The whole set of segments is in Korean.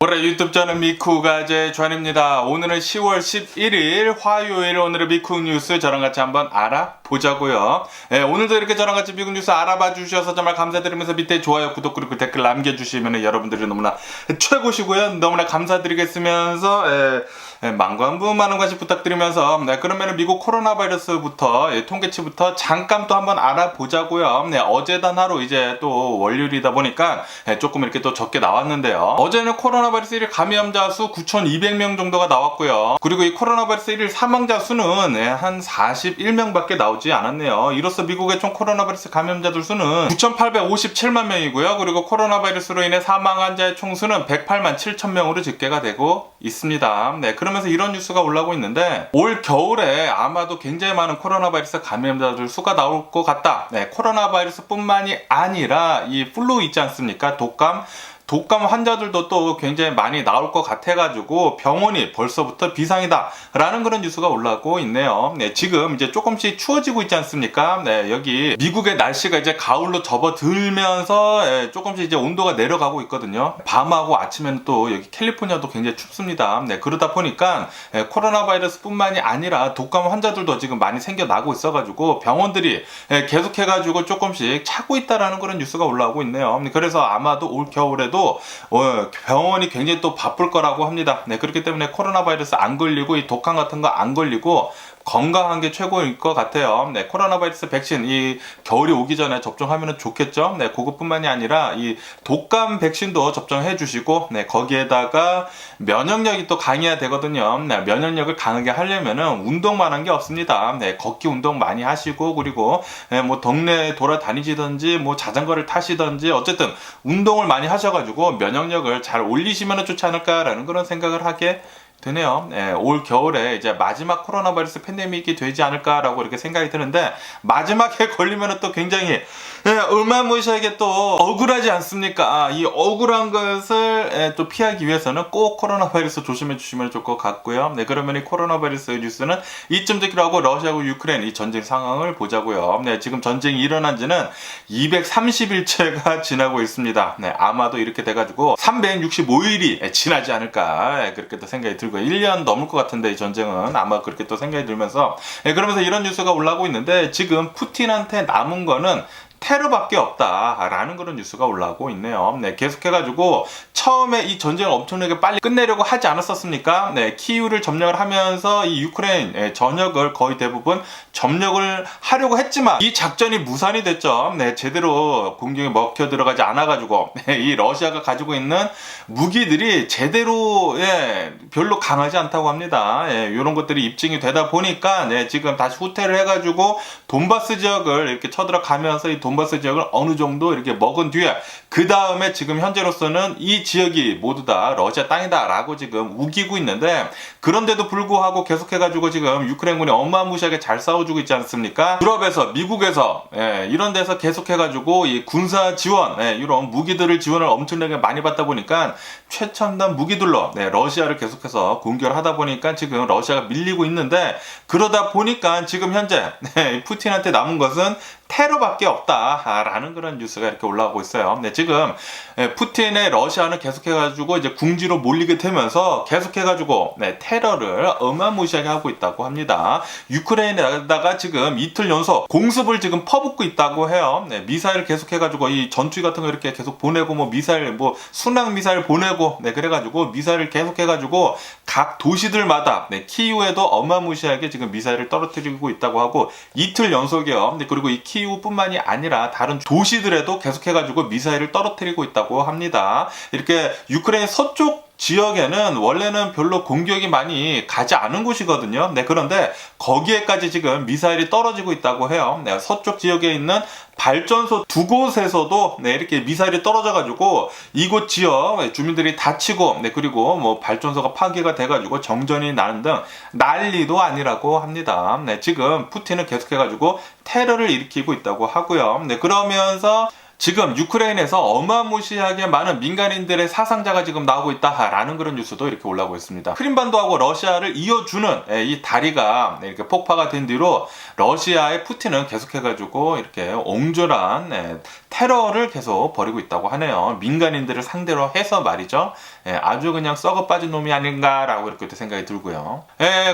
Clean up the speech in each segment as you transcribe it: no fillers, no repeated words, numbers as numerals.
올해 유튜브 저는 미쿠가제 주한입니다. 오늘은 10월 11일 화요일, 오늘의 미쿠 뉴스 저랑 같이 한번 알아보자고요. 오늘도 이렇게 저랑 같이 미쿠 뉴스 알아봐 주셔서 정말 감사드리면서 밑에 좋아요, 구독, 그리고 댓글 남겨주시면 여러분들이 너무나 최고시고요. 너무나 감사드리겠으면서 만관부 많은 관심 부탁드리면서 그러면 미국 코로나 바이러스부터 통계치부터 잠깐 또 한번 알아보자고요. 어제단 하루 이제 또 월요일이다 보니까 조금 이렇게 또 적게 나왔는데요. 어제는 코로나 바이러스 1일 감염자 수 9,200명 정도가 나왔고요. 그리고 이 코로나 바이러스 1일 사망자 수는 한 41명밖에 나오지 않았네요. 이로써 미국의 총 코로나 바이러스 감염자들 수는 9,857만 명이고요. 그리고 코로나 바이러스로 인해 사망 환자의 총수는 108만 7천 명으로 집계가 되고 있습니다. 그러면서 이런 뉴스가 올라오고 있는데, 올 겨울에 아마도 굉장히 많은 코로나 바이러스 감염자들 수가 나올 것 같다. 코로나 바이러스 뿐만이 아니라 이 플루 있지 않습니까? 독감 환자들도 또 굉장히 많이 나올 것 같아가지고 병원이 벌써부터 비상이다 라는 그런 뉴스가 올라오고 있네요. 지금 이제 조금씩 추워지고 있지 않습니까? 여기 미국의 날씨가 이제 가을로 접어들면서 조금씩 이제 온도가 내려가고 있거든요. 밤하고 아침에는 또 여기 캘리포니아도 굉장히 춥습니다. 그러다 보니까 코로나 바이러스 뿐만이 아니라 독감 환자들도 지금 많이 생겨나고 있어가지고 병원들이 계속해가지고 조금씩 차고 있다라는 그런 뉴스가 올라오고 있네요. 그래서 아마도 올 겨울에도 병원이 굉장히 또 바쁠 거라고 합니다. 그렇기 때문에 코로나 바이러스 안 걸리고 이 독감 같은 거 안 걸리고 건강한 게 최고일 것 같아요. 코로나 바이러스 백신 이 겨울이 오기 전에 접종하면 좋겠죠. 그것뿐만이 아니라 이 독감 백신도 접종해 주시고 거기에다가 면역력이 또 강해야 되거든요. 면역력을 강하게 하려면은 운동만 한 게 없습니다. 걷기 운동 많이 하시고, 그리고 뭐 동네 돌아다니시든지 뭐 자전거를 타시든지 어쨌든 운동을 많이 하셔가지고 면역력을 잘 올리시면 좋지 않을까라는 그런 생각을 하게 되네요. 올 겨울에 이제 마지막 코로나 바이러스 팬데믹이 되지 않을까라고 이렇게 생각이 드는데, 마지막에 걸리면 또 굉장히 어마무시하게 또 억울하지 않습니까? 이 억울한 것을 또 피하기 위해서는 꼭 코로나 바이러스 조심해 주시면 좋을 것 같고요. 그러면 이 코로나 바이러스 뉴스는 이쯤 듣기로 하고 러시아하고 유크레인 이 전쟁 상황을 보자고요. 지금 전쟁이 일어난 지는 230일째가 지나고 있습니다. 아마도 이렇게 돼가지고 365일이 지나지 않을까 그렇게 또 생각이 들고, 1년 넘을 것 같은데 이 전쟁은 아마 그렇게 또 생각이 들면서 그러면서 이런 뉴스가 올라오고 있는데, 지금 푸틴한테 남은 거는 테러밖에 없다라는 그런 뉴스가 올라오고 있네요. 계속해가지고 처음에 이 전쟁을 엄청나게 빨리 끝내려고 하지 않았었습니까? 키이우를 점령을 하면서 이 유크레인 전역을 거의 대부분 점령을 하려고 했지만 이 작전이 무산이 됐죠. 제대로 공격에 먹혀 들어가지 않아가지고 이 러시아가 가지고 있는 무기들이 제대로 별로 강하지 않다고 합니다. 이런 것들이 입증이 되다 보니까 지금 다시 후퇴를 해가지고 돈바스 지역을 이렇게 쳐들어가면서 이 돈바스 지역을 어느 정도 이렇게 먹은 뒤에, 그 다음에 지금 현재로서는 이 지역이 모두 다 러시아 땅이다 라고 지금 우기고 있는데, 그런데도 불구하고 계속해가지고 지금 유크레인군이 어마무시하게 잘 싸워주고 있지 않습니까? 유럽에서, 미국에서 이런 데서 계속해가지고 이 군사 지원, 이런 무기들을 지원을 엄청나게 많이 받다 보니까 최첨단 무기들로 러시아를 계속해서 공격을 하다 보니까 지금 러시아가 밀리고 있는데, 그러다 보니까 지금 현재 푸틴한테 남은 것은 테러밖에 없다라는 그런 뉴스가 이렇게 올라오고 있어요. 지금 푸틴의 러시아는 계속해가지고 이제 궁지로 몰리게 되면서 계속해가지고 테러를 어마무시하게 하고 있다고 합니다. 유크레인에다가 지금 이틀 연속 공습을 지금 퍼붓고 있다고 해요. 미사일 계속해가지고 이 전투기 같은 거 이렇게 계속 보내고, 뭐 미사일, 뭐 순항 미사일 보내고, 그래가지고 미사일을 계속해가지고 각 도시들마다 키이우에도 어마무시하게 지금 미사일을 떨어뜨리고 있다고 하고, 이틀 연속이요. 그리고 이 키이우뿐만이 아니라 다른 도시들에도 계속해가지고 미사일을 떨어뜨리고 있다고 합니다. 이렇게 유크레인 서쪽 지역에는 원래는 별로 공격이 많이 가지 않은 곳이거든요. 그런데 거기에까지 지금 미사일이 떨어지고 있다고 해요. 서쪽 지역에 있는 발전소 두 곳에서도 이렇게 미사일이 떨어져가지고 이곳 지역 주민들이 다치고, 그리고 뭐 발전소가 파괴가 돼가지고 정전이 나는 등 난리도 아니라고 합니다. 지금 푸틴은 계속해가지고 테러를 일으키고 있다고 하고요. 그러면서 지금 유크레인에서 어마무시하게 많은 민간인들의 사상자가 지금 나오고 있다라는 그런 뉴스도 이렇게 올라오고 있습니다. 크림반도하고 러시아를 이어주는 이 다리가 이렇게 폭파가 된 뒤로 러시아의 푸틴은 계속해가지고 이렇게 옹졸한 테러를 계속 벌이고 있다고 하네요. 민간인들을 상대로 해서 말이죠. 아주 그냥 썩어 빠진 놈이 아닌가라고 이렇게 생각이 들고요.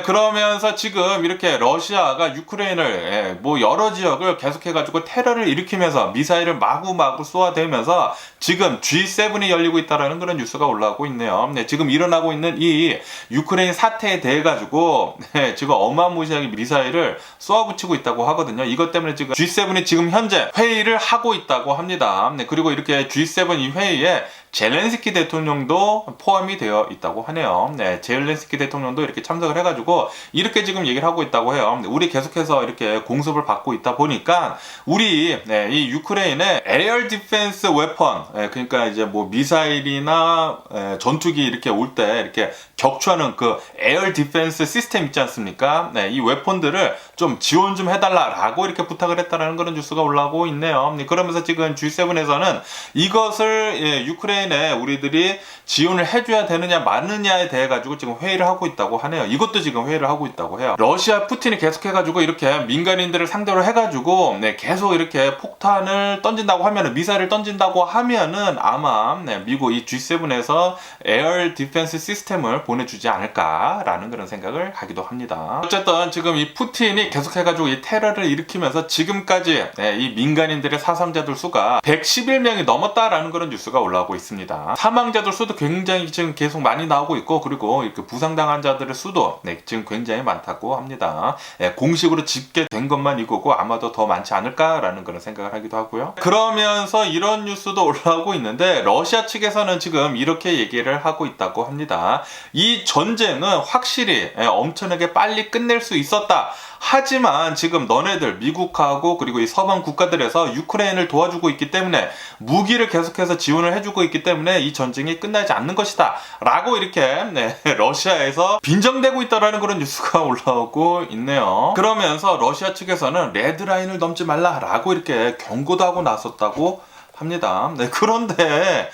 그러면서 지금 이렇게 러시아가 유크레인을 뭐 여러 지역을 계속해가지고 테러를 일으키면서 미사일을 마구마구 쏘아대면서 지금 G7이 열리고 있다라는 그런 뉴스가 올라오고 있네요. 지금 일어나고 있는 이 유크레인 사태에 대해 가지고 지금 어마무시하게 미사일을 쏘아붙이고 있다고 하거든요. 이것 때문에 지금 G7이 지금 현재 회의를 하고 있다고 합니다. 그리고 이렇게 G7 이 회의에 젤렌스키 대통령도 포함이 되어 있다고 하네요. 젤렌스키 대통령도 이렇게 참석을 해가지고 이렇게 지금 얘기를 하고 있다고 해요. 우리 계속해서 이렇게 공습을 받고 있다 보니까 우리 이 유크레인의 에어 디펜스 웨펀, 그러니까 이제 뭐 미사일이나 전투기 이렇게 올 때 이렇게 격추하는 그 에어 디펜스 시스템 있지 않습니까? 이 웨폰들을 좀 지원 좀 해달라라고 이렇게 부탁을 했다라는 그런 뉴스가 올라오고 있네요. 그러면서 지금 G7에서는 이것을 유크레인에 우리들이 지원을 해줘야 되느냐 마느냐에 대해 가지고 지금 회의를 하고 있다고 하네요. 이것도 지금 회의를 하고 있다고 해요. 러시아 푸틴이 계속해가지고 이렇게 민간인들을 상대로 해가지고 계속 이렇게 폭탄을 던진다고 하면은 미사일을 던진다고 하면은 아마 미국 이 G7에서 에어 디펜스 시스템을 보내주지 않을까라는 그런 생각을 하기도 합니다. 어쨌든 지금 이 푸틴이 계속해가지고 이 테러를 일으키면서 지금까지 이 민간인들의 사상자들 수가 111명이 넘었다라는 그런 뉴스가 올라오고 있습니다. 사망자들 수도 굉장히 지금 계속 많이 나오고 있고 그리고 이렇게 부상당한 자들의 수도 지금 굉장히 많다고 합니다. 공식으로 집계된 것만 이거고 아마도 더 많지 않을까라는 그런 생각을 하기도 하고요. 그러면서 이런 뉴스도 올라오고 있는데 러시아 측에서는 지금 이렇게 얘기를 하고 있다고 합니다. 이 전쟁은 확실히 엄청나게 빨리 끝낼 수 있었다. 하지만 지금 너네들 미국하고 그리고 이 서방 국가들에서 유크레인을 도와주고 있기 때문에 무기를 계속해서 지원을 해주고 있기 때문에 이 전쟁이 끝나지 않는 것이다 라고 이렇게 러시아에서 빈정대고 있다라는 그런 뉴스가 올라오고 있네요. 그러면서 러시아 측에서는 레드라인을 넘지 말라라고 이렇게 경고도 하고 나섰다고 합니다. 그런데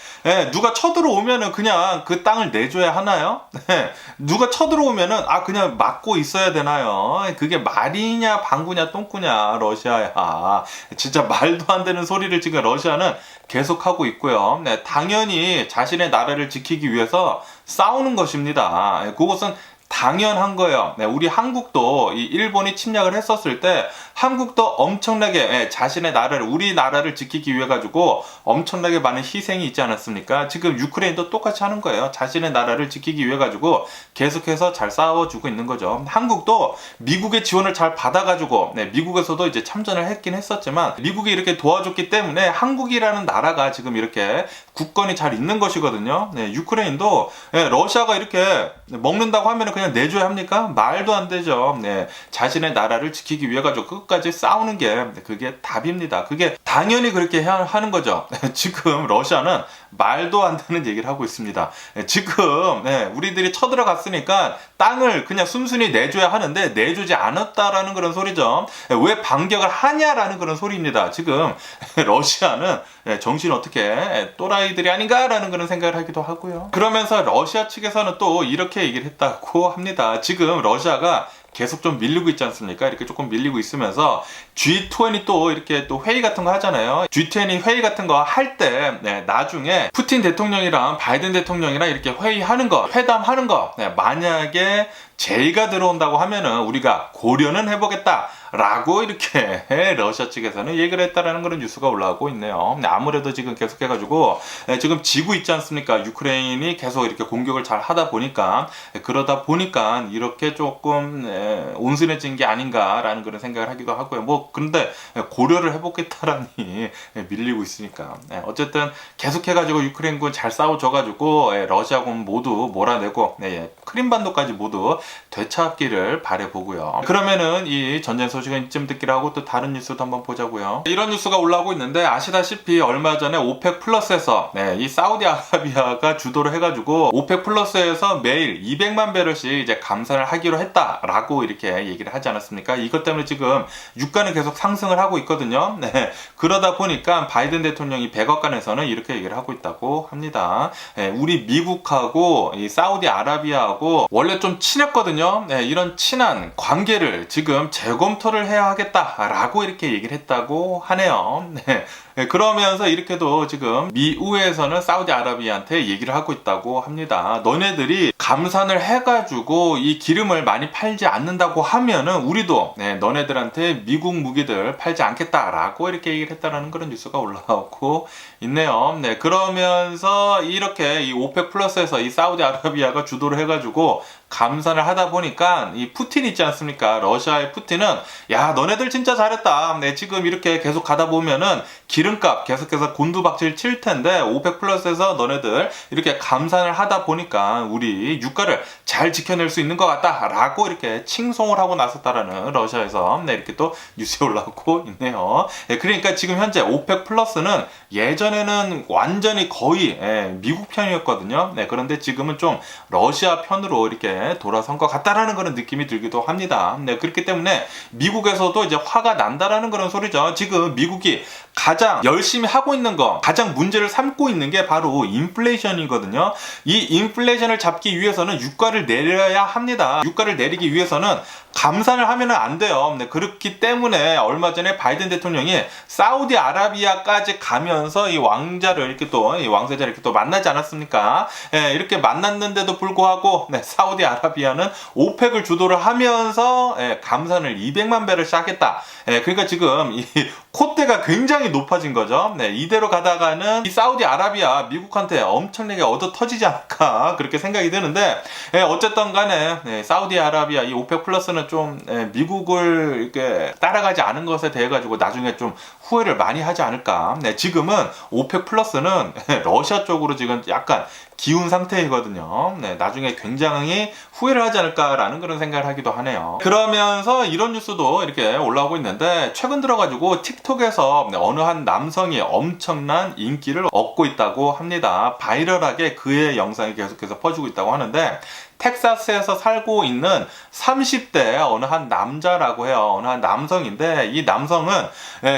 누가 쳐들어오면은 그냥 그 땅을 내줘야 하나요? 누가 쳐들어오면은 그냥 막고 있어야 되나요? 그게 말이냐 방구냐 똥구냐 러시아야. 진짜 말도 안 되는 소리를 지금 러시아는 계속하고 있고요. 당연히 자신의 나라를 지키기 위해서 싸우는 것입니다. 그것은 당연한 거예요. 우리 한국도 이 일본이 침략을 했었을 때 한국도 엄청나게 자신의 나라를 우리나라를 지키기 위해 가지고 엄청나게 많은 희생이 있지 않았습니까? 지금 유크레인도 똑같이 하는 거예요. 자신의 나라를 지키기 위해 가지고 계속해서 잘 싸워주고 있는 거죠. 한국도 미국의 지원을 잘 받아가지고 미국에서도 이제 참전을 했긴 했었지만 미국이 이렇게 도와줬기 때문에 한국이라는 나라가 지금 이렇게 국권이 잘 있는 것이거든요. 유크레인도 러시아가 이렇게 먹는다고 하면 그냥 내줘야 합니까? 말도 안 되죠. 자신의 나라를 지키기 위해 가지고 끝까지 싸우는 게 그게 답입니다. 그게 당연히 그렇게 해야 하는 거죠. 지금 러시아는 말도 안 되는 얘기를 하고 있습니다. 지금 우리들이 쳐들어갔으니까 땅을 그냥 순순히 내줘야 하는데 내주지 않았다라는 그런 소리죠. 왜 반격을 하냐라는 그런 소리입니다. 지금 러시아는 정신 어떻게 또라이들이 아닌가라는 그런 생각을 하기도 하고요. 그러면서 러시아 측에서는 또 이렇게 얘기를 했다고 합니다. 지금 러시아가 계속 좀 밀리고 있지 않습니까? 이렇게 조금 밀리고 있으면서 G20 또 이렇게 또 회의 같은 거 하잖아요. G20 회의 같은 거 할 때 나중에 푸틴 대통령이랑 바이든 대통령이랑 이렇게 회의하는 거, 회담하는 거 만약에 제의가 들어온다고 하면은 우리가 고려는 해보겠다 라고 이렇게 러시아 측에서는 얘기를 했다라는 그런 뉴스가 올라오고 있네요. 아무래도 지금 계속해가지고 지금 지고 있지 않습니까? 유크레인이 계속 이렇게 공격을 잘 하다 보니까 그러다 보니까 이렇게 조금 온순해진 게 아닌가라는 그런 생각을 하기도 하고요. 뭐 그런데 고려를 해보겠다라니 밀리고 있으니까 어쨌든 계속해가지고 유크레인군 잘 싸워줘가지고 러시아군 모두 몰아내고 크림반도까지 모두 되찾기를 바라보고요. 그러면은 이 전쟁 소식은 이쯤 듣기로 하고 또 다른 뉴스도 한번 보자고요. 이런 뉴스가 올라오고 있는데 아시다시피 얼마 전에 오펙 플러스에서 이 사우디아라비아가 주도를 해가지고 오펙 플러스에서 매일 200만 배럴씩 이제 감산을 하기로 했다라고 이렇게 얘기를 하지 않았습니까? 이것 때문에 지금 유가는 계속 상승을 하고 있거든요. 그러다 보니까 바이든 대통령이 백악관에서는 이렇게 얘기를 하고 있다고 합니다. 우리 미국하고 이 사우디아라비아하고 원래 좀 친했거든요. 이런 친한 관계를 지금 재검토를 해야 하겠다라고 이렇게 얘기를 했다고 하네요. 그러면서 이렇게도 지금 미우에서는 사우디아라비아한테 얘기를 하고 있다고 합니다. 너네들이 감산을 해가지고 이 기름을 많이 팔지 않는다고 하면은 우리도 너네들한테 미국 무기들 팔지 않겠다라고 이렇게 얘기를 했다라는 그런 뉴스가 올라오고 있네요. 그러면서 이렇게 이 오펙 플러스에서 이 사우디아라비아가 주도를 해가지고 감산을 하다 보니까 이 푸틴 있지 않습니까? 러시아의 푸틴은 야 너네들 진짜 잘했다. 지금 이렇게 계속 가다 보면은 기름값 계속해서 곤두박질 칠 텐데 오펙 플러스에서 너네들 이렇게 감산을 하다 보니까 우리 유가를 잘 지켜낼 수 있는 것 같다라고 이렇게 칭송을 하고 나섰다라는 러시아에서 이렇게 또 뉴스에 올라오고 있네요. 그러니까 지금 현재 오펙 플러스는 예전에는 완전히 거의 미국 편이었거든요. 그런데 지금은 좀 러시아 편으로 이렇게 돌아선 것 같다라는 그런 느낌이 들기도 합니다. 그렇기 때문에 미국에서도 이제 화가 난다라는 그런 소리죠. 지금 미국이 가장 열심히 하고 있는 거, 가장 문제를 삼고 있는 게 바로 인플레이션이거든요. 이 인플레이션을 잡기 위해서는 유가를 내려야 합니다. 유가를 내리기 위해서는 감산을 하면은 안 돼요. 그렇기 때문에 얼마 전에 바이든 대통령이 사우디아라비아까지 가면서 이 왕자를 이렇게 또, 이 왕세자를 이렇게 또 만나지 않았습니까? 이렇게 만났는데도 불구하고, 사우디아라비아는 오펙을 주도를 하면서, 감산을 200만 배를 시작했다. 그러니까 지금 이 콧대가 굉장히 높아진 거죠. 이대로 가다가는 이 사우디아라비아 미국한테 엄청나게 얻어 터지지 않을까 그렇게 생각이 드는데 어쨌든 간에 사우디아라비아 이 오펙 플러스는 좀 미국을 이렇게 따라가지 않은 것에 대해 가지고 나중에 좀 후회를 많이 하지 않을까. 지금은 오펙 플러스는 러시아 쪽으로 지금 약간 기운 상태이거든요. 나중에 굉장히 후회를 하지 않을까라는 그런 생각을 하기도 하네요. 그러면서 이런 뉴스도 이렇게 올라오고 있는데 최근 들어가지고 틱톡에서 어느 한 남성이 엄청난 인기를 얻고 있다고 합니다. 바이럴하게 그의 영상이 계속해서 퍼지고 있다고 하는데 텍사스에서 살고 있는 30대 어느 한 남자라고 해요. 어느 한 남성인데 이 남성은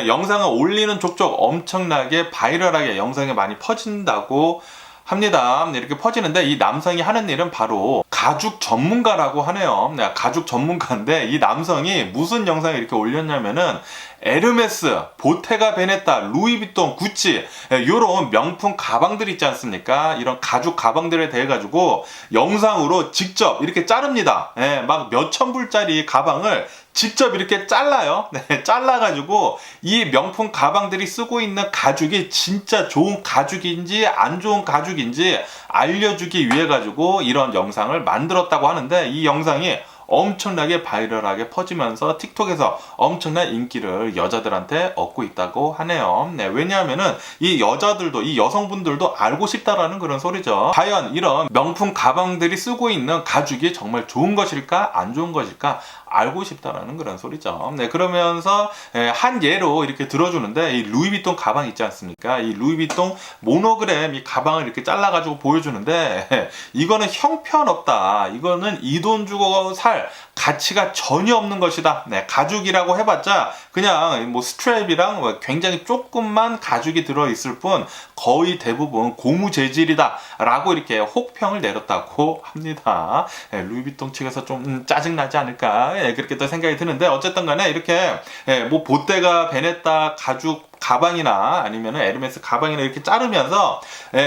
영상을 올리는 족족 엄청나게 바이럴하게 영상이 많이 퍼진다고 합니다. 이렇게 퍼지는데 이 남성이 하는 일은 바로 가죽 전문가라고 하네요. 가죽 전문가인데 이 남성이 무슨 영상을 이렇게 올렸냐면은 에르메스, 보테가 베네타, 루이비통, 구찌 이런 명품 가방들 있지 않습니까? 이런 가죽 가방들에 대해 가지고 영상으로 직접 이렇게 자릅니다. 막 몇천 불짜리 가방을 직접 이렇게 잘라요. 잘라가지고 이 명품 가방들이 쓰고 있는 가죽이 진짜 좋은 가죽인지 안 좋은 가죽인지 알려주기 위해 가지고 이런 영상을 만들었다고 하는데 이 영상이 엄청나게 바이럴하게 퍼지면서 틱톡에서 엄청난 인기를 여자들한테 얻고 있다고 하네요. 왜냐하면은 이 여자들도 이 여성분들도 알고 싶다라는 그런 소리죠. 과연 이런 명품 가방들이 쓰고 있는 가죽이 정말 좋은 것일까 안 좋은 것일까 알고 싶다라는 그런 소리죠. 그러면서 한 예로 이렇게 들어주는데 이 루이비통 가방 있지 않습니까? 이 루이비통 모노그램 이 가방을 이렇게 잘라가지고 보여주는데 이거는 형편없다. 이거는 이 돈 주고 살 가치가 전혀 없는 것이다. 가죽이라고 해봤자 그냥 뭐 스트랩이랑 굉장히 조금만 가죽이 들어있을 뿐 거의 대부분 고무 재질이다 라고 이렇게 혹평을 내렸다고 합니다. 루이비통 측에서 좀 짜증나지 않을까 그렇게 또 생각이 드는데 어쨌든 간에 이렇게 뭐 보테가 베네타 가죽 가방이나 아니면 에르메스 가방이나 이렇게 자르면서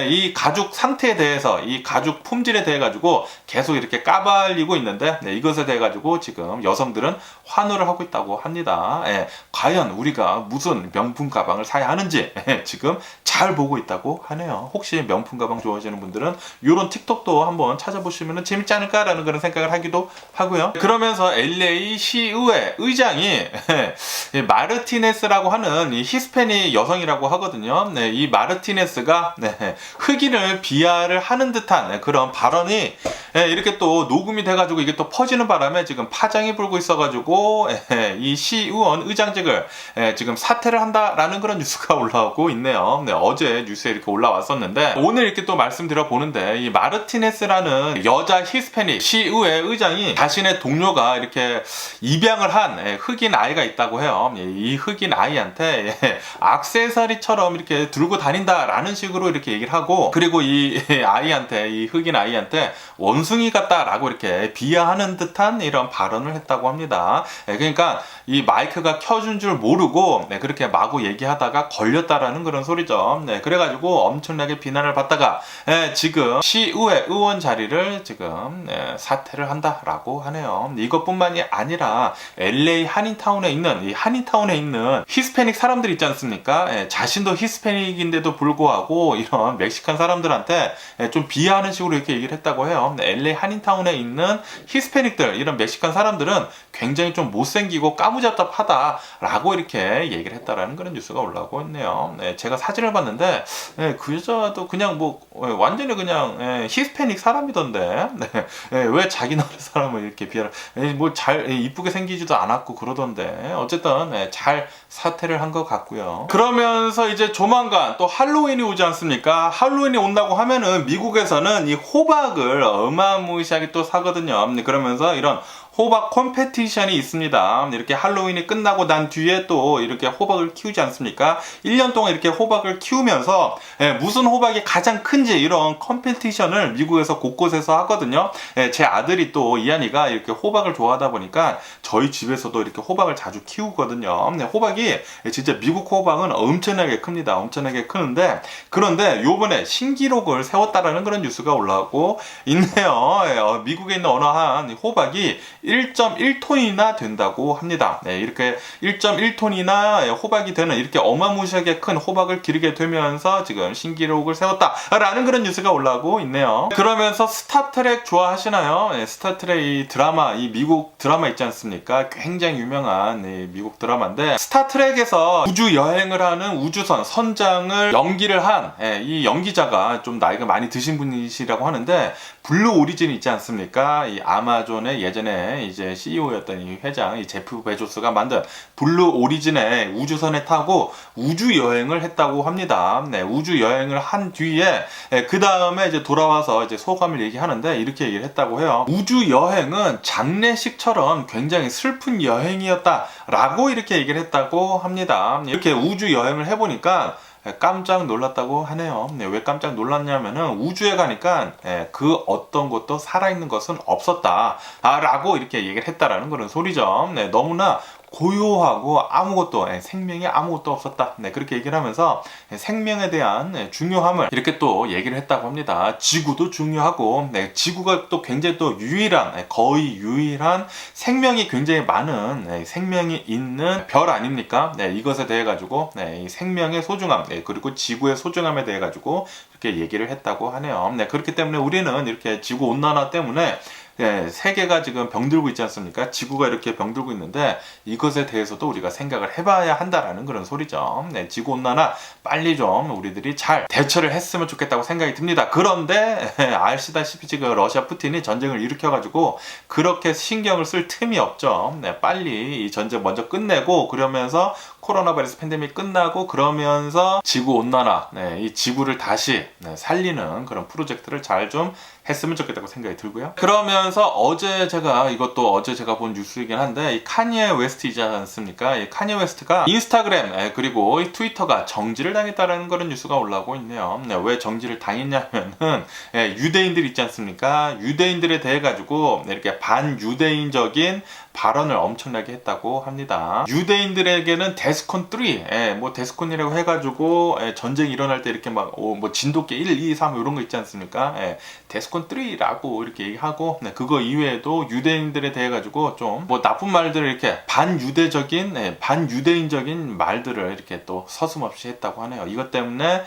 이 가죽 상태에 대해서 이 가죽 품질에 대해 가지고 계속 이렇게 까발리고 있는데 이것에 대해 가지고 지금 여성들은 환호를 하고 있다고 합니다. 과연 우리가 무슨 명품 가방을 사야 하는지 지금 잘 보고 있다고 하네요. 혹시 명품 가방 좋아하시는 분들은 이런 틱톡도 한번 찾아보시면 재밌지 않을까라는 그런 생각을 하기도 하고요. 그러면서 LA 시의회 의장이 마르티네스라고 하는 이 히스패닉 여성이라고 하거든요. 이 마르티네스가 흑인을 비하를 하는 듯한 그런 발언이 이렇게 또 녹음이 돼가지고 이게 또 퍼지는 바람에 지금 파장이 불고 있어가지고 이 시의원 의장직을 지금 사퇴를 한다라는 그런 뉴스가 올라오고 있네요. 어제 뉴스에 이렇게 올라왔었는데 오늘 이렇게 또 말씀드려 보는데 이 마르티네스라는 여자 히스패닉 시의회 의장이 자신의 동료가 이렇게 입양을 한 흑인 아이가 있다고 해요. 이 흑인 아이한테 액세서리처럼 이렇게 들고 다닌다라는 식으로 이렇게 얘기를 하고, 그리고 이 아이한테, 이 흑인 아이한테 원숭이 같다라고 이렇게 비하하는 듯한 이런 발언을 했다고 합니다. 그러니까 이 마이크가 켜준 줄 모르고 그렇게 마구 얘기하다가 걸렸다라는 그런 소리죠. 그래가지고 엄청나게 비난을 받다가 지금 시의회 의원 자리를 지금 사퇴를 한다라고 하네요. 이것뿐만이 아니라 LA 한인타운에 있는 이 한인타운에 있는 히스패닉 사람들 있지 않습니까? 자신도 히스패닉인데도 불구하고 이런 멕시칸 사람들한테 좀 비하하는 식으로 이렇게 얘기를 했다고 해요. LA 한인타운에 있는 히스패닉들, 이런 멕시칸 사람들은 굉장히 좀 못생기고 까무잡잡하다라고 이렇게 얘기를 했다라는 그런 뉴스가 올라오고 있네요. 제가 사진을 봤는데 그 여자도 그냥 뭐 완전히 그냥 히스패닉 사람이던데 왜 자기 나라 사람을 이렇게 비하를, 뭐 잘 이쁘게 생기지도 않았고 그러던데 어쨌든 잘 사퇴를 한 것 같고요. 그러면서 이제 조만간 또 할로윈이 오지 않습니까? 할로윈이 온다고 하면은 미국에서는 이 호박을 어마무시하게 또 사거든요. 그러면서 이런 호박 컴페티션이 있습니다. 이렇게 할로윈이 끝나고 난 뒤에 또 이렇게 호박을 키우지 않습니까? 1년 동안 이렇게 호박을 키우면서 무슨 호박이 가장 큰지 이런 컴페티션을 미국에서 곳곳에서 하거든요. 제 아들이 또 이한이가 이렇게 호박을 좋아하다 보니까 저희 집에서도 이렇게 호박을 자주 키우거든요. 호박이 진짜 미국 호박은 엄청나게 큽니다. 엄청나게 크는데, 그런데 요번에 신기록을 세웠다라는 그런 뉴스가 올라오고 있네요. 미국에 있는 어느 한 호박이 1.1톤이나 된다고 합니다. 이렇게 1.1톤이나 호박이 되는 이렇게 어마무시하게 큰 호박을 기르게 되면서 지금 신기록을 세웠다라는 그런 뉴스가 올라오고 있네요. 그러면서 스타트랙 좋아하시나요? 스타트랙 이 드라마, 이 미국 드라마 있지 않습니까? 굉장히 유명한 미국 드라마인데, 스타트랙에서 우주 여행을 하는 우주선 선장을 연기를 한 이 연기자가 좀 나이가 많이 드신 분이시라고 하는데, 블루 오리진 있지 않습니까? 이 아마존의 예전에 이제 CEO였던 이 회장, 이 제프 베조스가 만든 블루 오리진의 우주선에 타고 우주 여행을 했다고 합니다. 우주 여행을 한 뒤에 그 다음에 이제 돌아와서 이제 소감을 얘기하는데 이렇게 얘기를 했다고 해요. 우주 여행은 장례식처럼 굉장히 슬픈 여행이었다라고 이렇게 얘기를 했다고 합니다. 이렇게 우주 여행을 해보니까 깜짝 놀랐다고 하네요. 왜 깜짝 놀랐냐면은 우주에 가니까 그 어떤 것도 살아있는 것은 없었다 라고 이렇게 얘기를 했다라는 그런 소리죠. 너무나 고요하고 아무것도, 생명이 아무것도 없었다. 그렇게 얘기를 하면서 생명에 대한 중요함을 이렇게 또 얘기를 했다고 합니다. 지구도 중요하고, 지구가 또 굉장히 또 유일한, 거의 유일한 생명이 굉장히 많은, 생명이 있는 별 아닙니까? 이것에 대해 가지고, 이 생명의 소중함, 그리고 지구의 소중함에 대해 가지고 이렇게 얘기를 했다고 하네요. 그렇기 때문에 우리는 이렇게 지구 온난화 때문에 세계가 지금 병들고 있지 않습니까? 지구가 이렇게 병들고 있는데 이것에 대해서도 우리가 생각을 해봐야 한다라는 그런 소리죠. 지구온난화 빨리 좀 우리들이 잘 대처를 했으면 좋겠다고 생각이 듭니다. 그런데 아시다시피 지금 러시아 푸틴이 전쟁을 일으켜가지고 그렇게 신경을 쓸 틈이 없죠. 빨리 이 전쟁 먼저 끝내고, 그러면서 코로나 바이러스 팬데믹 끝나고 그러면서 지구온난화, 이 지구를 다시 살리는 그런 프로젝트를 잘 좀 했으면 좋겠다고 생각이 들고요. 그러면서 어제 제가 본 뉴스이긴 한데, 이 카니에 웨스트이지 않습니까? 이 카니에 웨스트가 인스타그램 그리고 이 트위터가 정지를 당했다는 그런 뉴스가 올라오고 있네요. 왜 정지를 당했냐면은 유대인들 있지 않습니까? 유대인들에 대해 가지고 이렇게 반유대인적인 발언을 엄청나게 했다고 합니다. 유대인들에게는 데스콘 3, 뭐 데스콘이라고 해가지고 전쟁이 일어날 때 이렇게 막 뭐 진돗개 1, 2, 3 이런 거 있지 않습니까? 데스콘 3라고 이렇게 얘기하고, 그거 이외에도 유대인들에 대해 가지고 좀 뭐 나쁜 말들을 이렇게 반유대인적인 말들을 이렇게 또 서슴없이 했다고 하네요. 이것 때문에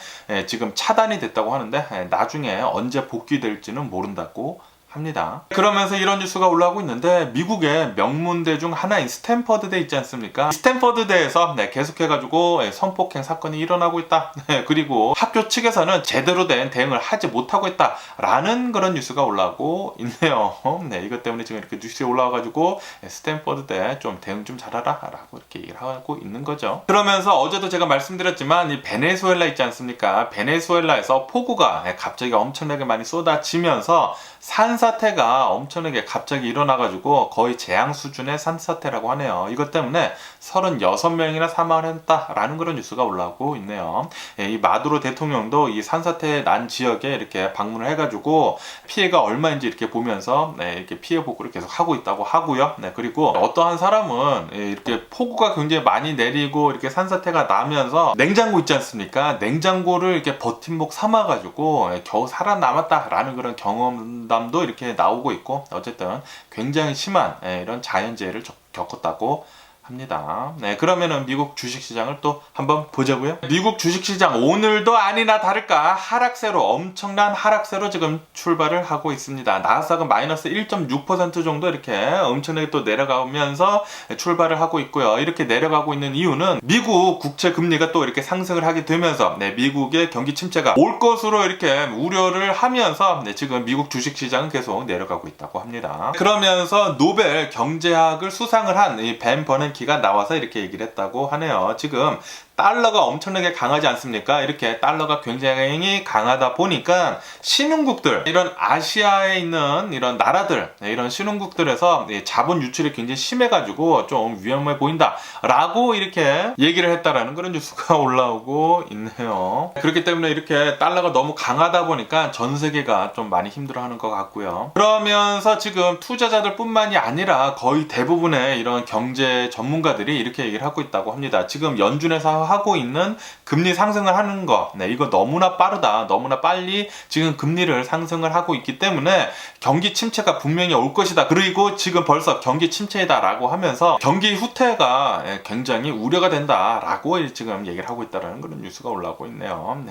지금 차단이 됐다고 하는데 나중에 언제 복귀될지는 모른다고 합니다. 그러면서 이런 뉴스가 올라오고 있는데 미국의 명문대 중 하나인 스탠퍼드대 있지 않습니까? 스탠퍼드대에서 계속해가지고 성폭행 사건이 일어나고 있다. 그리고 학교 측에서는 제대로 된 대응을 하지 못하고 있다라는 그런 뉴스가 올라오고 있네요. 이것 때문에 지금 이렇게 뉴스에 올라와가지고 스탠퍼드대 좀 대응 좀 잘하라 라고 이렇게 얘기를 하고 있는 거죠. 그러면서 어제도 제가 말씀드렸지만 이 베네수엘라 있지 않습니까? 베네수엘라에서 폭우가 갑자기 엄청나게 많이 쏟아지면서 산사태가 엄청나게 갑자기 일어나가지고 거의 재앙 수준의 산사태라고 하네요. 이것 때문에 36명이나 사망을 했다라는 그런 뉴스가 올라오고 있네요. 이 마두로 대통령도 이 산사태 난 지역에 이렇게 방문을 해가지고 피해가 얼마인지 이렇게 보면서 이렇게 피해 복구를 계속 하고 있다고 하고요. 그리고 어떠한 사람은 이렇게 폭우가 굉장히 많이 내리고 이렇게 산사태가 나면서 냉장고 있지 않습니까? 냉장고를 이렇게 버팀목 삼아가지고 겨우 살아남았다라는 그런 경험담도 이렇게 나오고 있고, 어쨌든 굉장히 심한 이런 자연재해를 겪었다고 합니다. 그러면은 미국 주식시장을 또 한번 보자고요. 미국 주식시장 오늘도 아니나 다를까 하락세로, 엄청난 하락세로 지금 출발을 하고 있습니다. 나스닥은 마이너스 1.6% 정도 이렇게 엄청나게 또 내려가면서 출발을 하고 있고요. 이렇게 내려가고 있는 이유는 미국 국채 금리가 또 이렇게 상승을 하게 되면서 미국의 경기 침체가 올 것으로 이렇게 우려를 하면서 지금 미국 주식시장은 계속 내려가고 있다고 합니다. 그러면서 노벨 경제학을 수상을 한 이 벤 버냉키가 나와서 이렇게 얘기를 했다고 하네요. 지금 달러가 엄청나게 강하지 않습니까? 이렇게 달러가 굉장히 강하다 보니까 신흥국들, 이런 아시아에 있는 이런 나라들, 이런 신흥국들에서 자본 유출이 굉장히 심해가지고 좀 위험해 보인다 라고 이렇게 얘기를 했다라는 그런 뉴스가 올라오고 있네요. 그렇기 때문에 이렇게 달러가 너무 강하다 보니까 전 세계가 좀 많이 힘들어하는 것 같고요. 그러면서 지금 투자자들 뿐만이 아니라 거의 대부분의 이런 경제 전문가들이 이렇게 얘기를 하고 있다고 합니다. 지금 연준에서 하고 있는 금리 상승을 하는 거, 이거 너무나 빠르다, 너무나 빨리 지금 금리를 상승을 하고 있기 때문에 경기 침체가 분명히 올 것이다. 그리고 지금 벌써 경기 침체이다 라고 하면서 경기 후퇴가 굉장히 우려가 된다 라고 지금 얘기를 하고 있다는 그런 뉴스가 올라오고 있네요.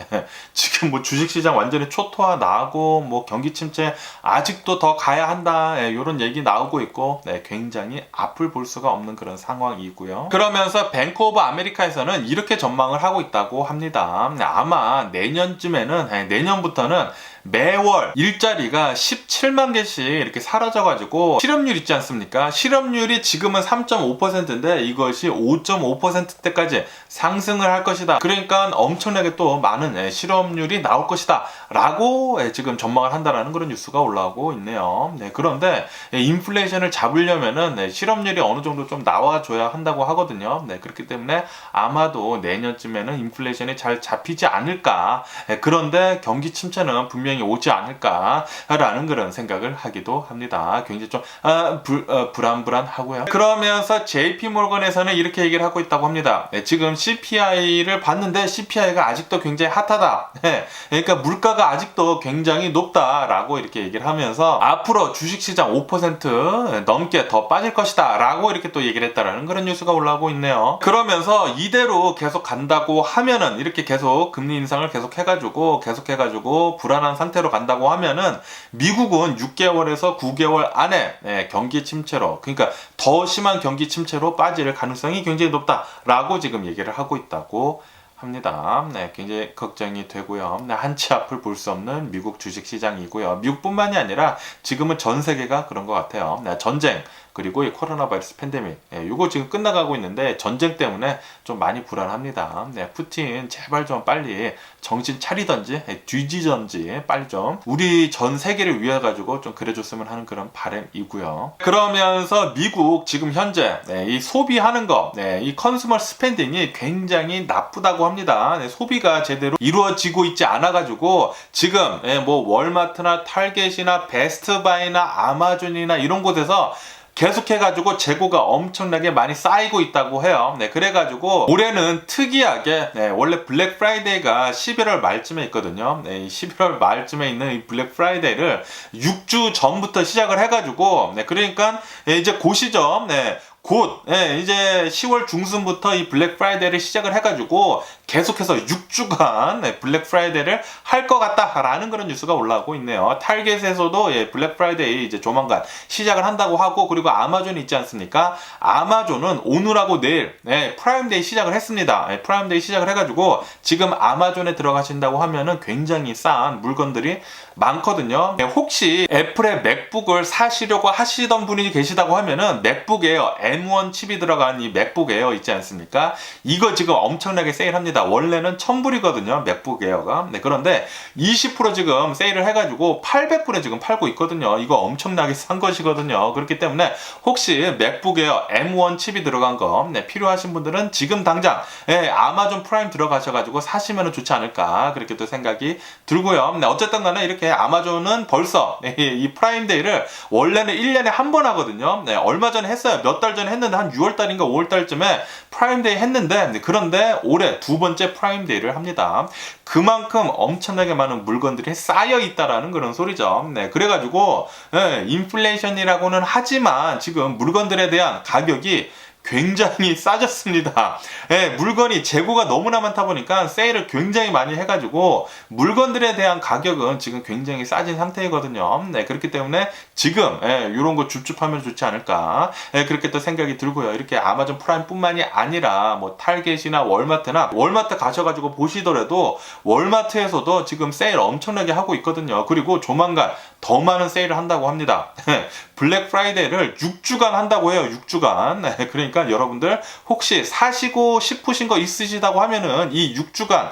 지금 뭐 주식시장 완전히 초토화 나고 뭐 경기 침체 아직도 더 가야 한다 이런 얘기 나오고 있고 굉장히 앞을 볼 수가 없는 그런 상황이고요. 그러면서 뱅크 오브 아메리카에서는 이렇게 전망을 하고 있다고 합니다. 아마 내년부터는 매월 일자리가 17만 개씩 이렇게 사라져가지고 실업률 있지 않습니까? 실업률이 지금은 3.5%인데 이것이 5.5%대까지 상승을 할 것이다. 그러니까 엄청나게 또 많은 실업률이 나올 것이다 라고 지금 전망을 한다라는 그런 뉴스가 올라오고 있네요. 그런데 인플레이션을 잡으려면은 실업률이 어느 정도 좀 나와줘야 한다고 하거든요. 그렇기 때문에 아마도 내년쯤에는 인플레이션이 잘 잡히지 않을까. 그런데 경기 침체는 분명히 오지 않을까라는 그런 생각을 하기도 합니다. 굉장히 좀 불안불안하고요. 그러면서 JP모건에서는 이렇게 얘기를 하고 있다고 합니다. 지금 CPI를 봤는데 CPI가 아직도 굉장히 핫하다. 그러니까 물가가 아직도 굉장히 높다라고 이렇게 얘기를 하면서 앞으로 주식시장 5% 넘게 더 빠질 것이다 라고 이렇게 또 얘기를 했다라는 그런 뉴스가 올라오고 있네요. 그러면서 이대로 계속 간다고 하면은, 이렇게 계속 금리 인상을 계속 해가지고 불안한 상태로 간다고 하면은 미국은 6개월에서 9개월 안에 경기 침체로, 그러니까 더 심한 경기 침체로 빠질 가능성이 굉장히 높다라고 지금 얘기를 하고 있다고 합니다. 굉장히 걱정이 되고요. 한치 앞을 볼 수 없는 미국 주식시장이고요. 미국뿐만이 아니라 지금은 전 세계가 그런 것 같아요. 전쟁, 그리고 이 코로나 바이러스 팬데믹, 이거 지금 끝나가고 있는데 전쟁 때문에 좀 많이 불안합니다. 푸틴 제발 좀 빨리 정신 차리던지 뒤지던지 빨리 좀 우리 전 세계를 위해 가지고 좀 그래줬으면 하는 그런 바람이고요. 그러면서 미국 지금 현재 이 소비하는 거, 이 컨슈머 스펜딩이 굉장히 나쁘다고 합니다. 소비가 제대로 이루어지고 있지 않아 가지고 지금 뭐 월마트나 타겟이나 베스트바이나 아마존이나 이런 곳에서 계속해가지고 재고가 엄청나게 많이 쌓이고 있다고 해요. 그래가지고 올해는 특이하게 원래 블랙 프라이데이가 11월 말쯤에 있거든요. 11월 말쯤에 있는 이 블랙 프라이데이를 6주 전부터 시작을 해가지고 그러니까 이제 그 시점 곧 이제 10월 중순부터 이 블랙 프라이데이를 시작을 해가지고 계속해서 6주간 블랙 프라이데이를 할 것 같다라는 그런 뉴스가 올라오고 있네요. 타겟에서도 블랙 프라이데이 이제 조만간 시작을 한다고 하고, 그리고 아마존이 있지 않습니까? 아마존은 오늘하고 내일 프라임데이 시작을 했습니다. 프라임데이 시작을 해가지고 지금 아마존에 들어가신다고 하면은 굉장히 싼 물건들이 많거든요. 혹시 애플의 맥북을 사시려고 하시던 분이 계시다고 하면은 맥북 에어 M1 칩이 들어간 이 맥북 에어 있지 않습니까? 이거 지금 엄청나게 세일합니다. 원래는 1000불이거든요. 맥북 에어가. 그런데 20% 지금 세일을 해가지고 800불에 지금 팔고 있거든요. 이거 엄청나게 싼 것이거든요. 그렇기 때문에 혹시 맥북 에어 M1 칩이 들어간 거 필요하신 분들은 지금 당장 아마존 프라임 들어가셔가지고 사시면 좋지 않을까, 그렇게 또 생각이 들고요. 어쨌든 간에 이렇게 아마존은 벌써 이 프라임데이를 원래는 1년에 한 번 하거든요. 얼마 전에 했어요. 몇 달 전에 했는데 한 6월달인가 5월달쯤에 프라임데이 했는데, 그런데 올해 두 번째 프라임데이를 합니다. 그만큼 엄청나게 많은 물건들이 쌓여 있다라는 그런 소리죠. 그래가지고 인플레이션이라고는 하지만 지금 물건들에 대한 가격이 굉장히 싸졌습니다. 물건이 재고가 너무나 많다 보니까 세일을 굉장히 많이 해가지고 물건들에 대한 가격은 지금 굉장히 싸진 상태이거든요. 그렇기 때문에 지금 이런 거 줍줍하면 좋지 않을까, 그렇게 또 생각이 들고요. 이렇게 아마존 프라임 뿐만이 아니라 뭐 타겟이나 월마트 가셔가지고 보시더라도 월마트에서도 지금 세일 엄청나게 하고 있거든요. 그리고 조만간 더 많은 세일을 한다고 합니다. 블랙 프라이데이를 6주간 한다고 해요. 6주간. 그러니까 여러분들 혹시 사시고 싶으신 거 있으시다고 하면은 이 6주간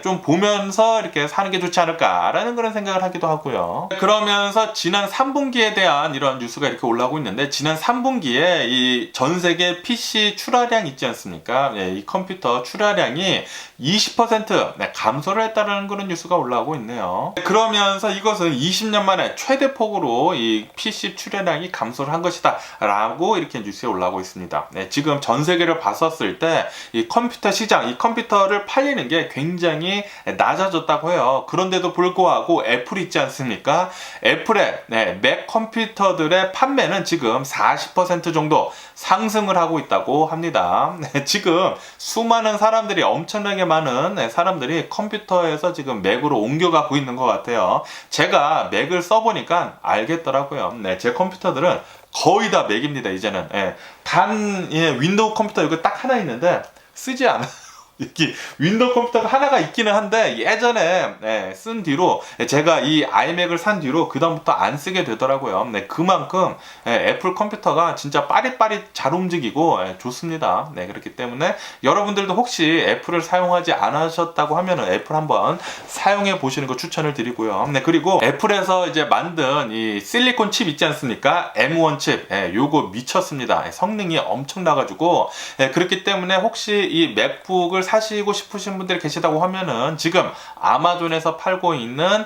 좀 보면서 이렇게 사는 게 좋지 않을까라는 그런 생각을 하기도 하고요. 그러면서 지난 3분기에 대한 이런 뉴스가 이렇게 올라오고 있는데, 지난 3분기에 이 전 세계 PC 출하량 있지 않습니까? 이 컴퓨터 출하량이 20% 감소를 했다는 그런 뉴스가 올라오고 있네요. 그러면서 이것은 20년 만에 최대 폭으로 이 PC 출하량이 감소를 한 것이다 라고 이렇게 뉴스에 올라오고 있습니다. 지금 전 세계를 봤었을 때 이 컴퓨터 시장, 이 컴퓨터를 팔리는 게 굉장히 낮아졌다고 해요. 그런데도 불구하고 애플 있지 않습니까? 애플의 맥 컴퓨터들의 판매는 지금 40% 정도 상승을 하고 있다고 합니다. 지금 수많은 사람들이, 엄청나게 많은 사람들이 컴퓨터에서 지금 맥으로 옮겨가고 있는 것 같아요. 제가 맥을 써보니까 알겠더라고요. 제 컴퓨터들은 거의 다 맥입니다, 이제는. 윈도우 컴퓨터 이거 딱 하나 있는데 쓰지 않아요. 이렇게 윈도우 컴퓨터가 하나가 있기는 한데 예전에 쓴 뒤로, 제가 이 아이맥을 산 뒤로 그 다음부터 안 쓰게 되더라고요. 그만큼 애플 컴퓨터가 진짜 빠릿빠릿 잘 움직이고 좋습니다. 그렇기 때문에 여러분들도 혹시 애플을 사용하지 않으셨다고 하면은 애플 한번 사용해 보시는 거 추천을 드리고요. 그리고 애플에서 이제 만든 이 실리콘 칩 있지 않습니까? M1 칩, 요거 미쳤습니다. 성능이 엄청나가지고, 그렇기 때문에 혹시 이 맥북을 사시고 싶으신 분들이 계시다고 하면은 지금 아마존에서 팔고 있는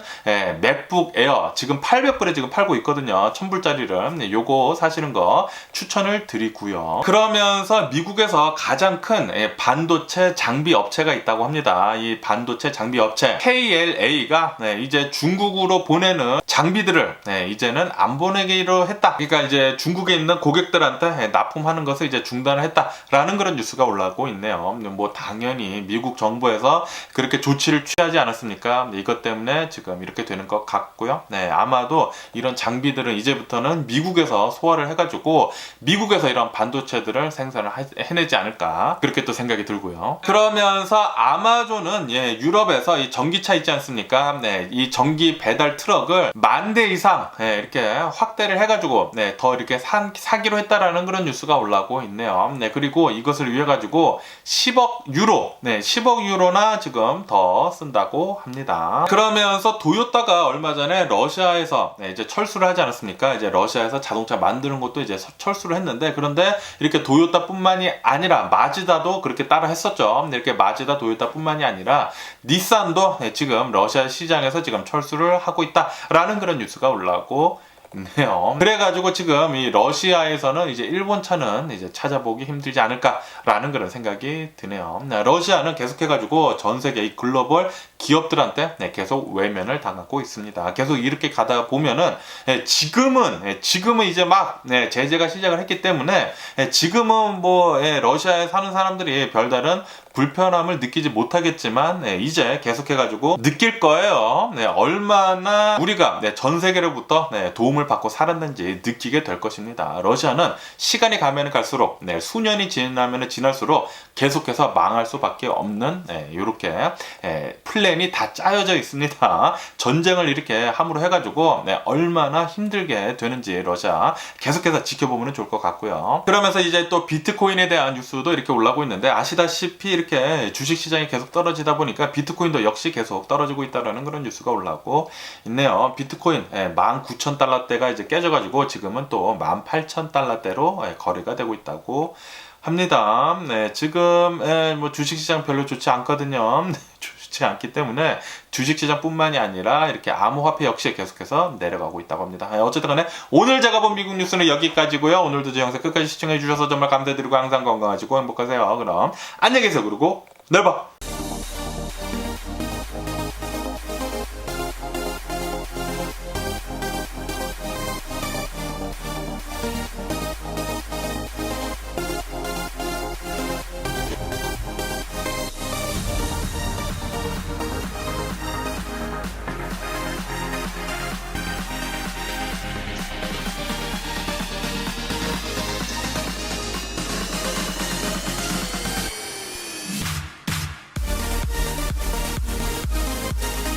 맥북 에어 지금 800불에 지금 팔고 있거든요. 1000불짜리를. 요거 사시는 거 추천을 드리고요. 그러면서 미국에서 가장 큰 반도체 장비 업체가 있다고 합니다. 이 반도체 장비 업체 KLA가 이제 중국으로 보내는 장비들을 이제는 안 보내기로 했다. 그러니까 이제 중국에 있는 고객들한테 납품하는 것을 이제 중단을 했다라는 그런 뉴스가 올라오고 있네요. 뭐 당연히 미국 정부에서 그렇게 조치를 취하지 않았습니까? 이것 때문에 지금 이렇게 되는 것 같고요. 아마도 이런 장비들은 이제부터는 미국에서 소화를 해가지고 미국에서 이런 반도체들을 생산을 해내지 않을까, 그렇게 또 생각이 들고요. 그러면서 아마존은 유럽에서 이 전기차 있지 않습니까? 이 전기 배달 트럭을 10,000대 이상 이렇게 확대를 해가지고 더 이렇게 사기로 했다라는 그런 뉴스가 올라오고 있네요. 그리고 이것을 위해 가지고 10억 유로, 10억 유로나 지금 더 쓴다고 합니다. 그러면서 도요타가 얼마 전에 러시아에서 이제 철수를 하지 않았습니까? 이제 러시아에서 자동차 만드는 것도 이제 철수를 했는데, 그런데 이렇게 도요타뿐만이 아니라 마즈다도 그렇게 따라 했었죠. 이렇게 마즈다, 도요타뿐만이 아니라 닛산도 지금 러시아 시장에서 지금 철수를 하고 있다라는 그런 뉴스가 올라오고 있네요. 그래가지고 지금 이 러시아에서는 이제 일본 차는 이제 찾아보기 힘들지 않을까라는 그런 생각이 드네요. 러시아는 계속해가지고 전 세계 이 글로벌 기업들한테 계속 외면을 당하고 있습니다. 계속 이렇게 가다 보면은 지금은 이제 막 제재가 시작을 했기 때문에 지금은 뭐 러시아에 사는 사람들이 별다른 불편함을 느끼지 못하겠지만 이제 계속해가지고 느낄 거예요. 얼마나 우리가 전 세계로부터 도움을 받고 살았는지 느끼게 될 것입니다. 러시아는 시간이 가면 갈수록 수년이 지나면 지날수록 계속해서 망할 수밖에 없는 이렇게 플랜이 다 짜여져 있습니다. 전쟁을 이렇게 함으로 해가지고 얼마나 힘들게 되는지 러시아 계속해서 지켜보면 좋을 것 같고요. 그러면서 이제 또 비트코인에 대한 뉴스도 이렇게 올라오고 있는데 아시다시피 이렇게 주식시장이 계속 떨어지다 보니까 비트코인도 역시 계속 떨어지고 있다는 그런 뉴스가 올라오고 있네요. 비트코인 19,000달러대가 이제 깨져가지고 지금은 또 18,000달러대로 거래가 되고 있다고 합니다. 지금 뭐 주식시장 별로 좋지 않거든요. 좋지 않기 때문에 주식시장뿐만이 아니라 이렇게 암호화폐 역시 계속해서 내려가고 있다고 합니다. 어쨌든 간에 오늘 제가 본 미국 뉴스는 여기까지고요. 오늘도 제 영상 끝까지 시청해 주셔서 정말 감사드리고 항상 건강하시고 행복하세요. 그럼 안녕히 계세요. 그리고 내일 봐.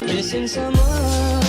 Missing someone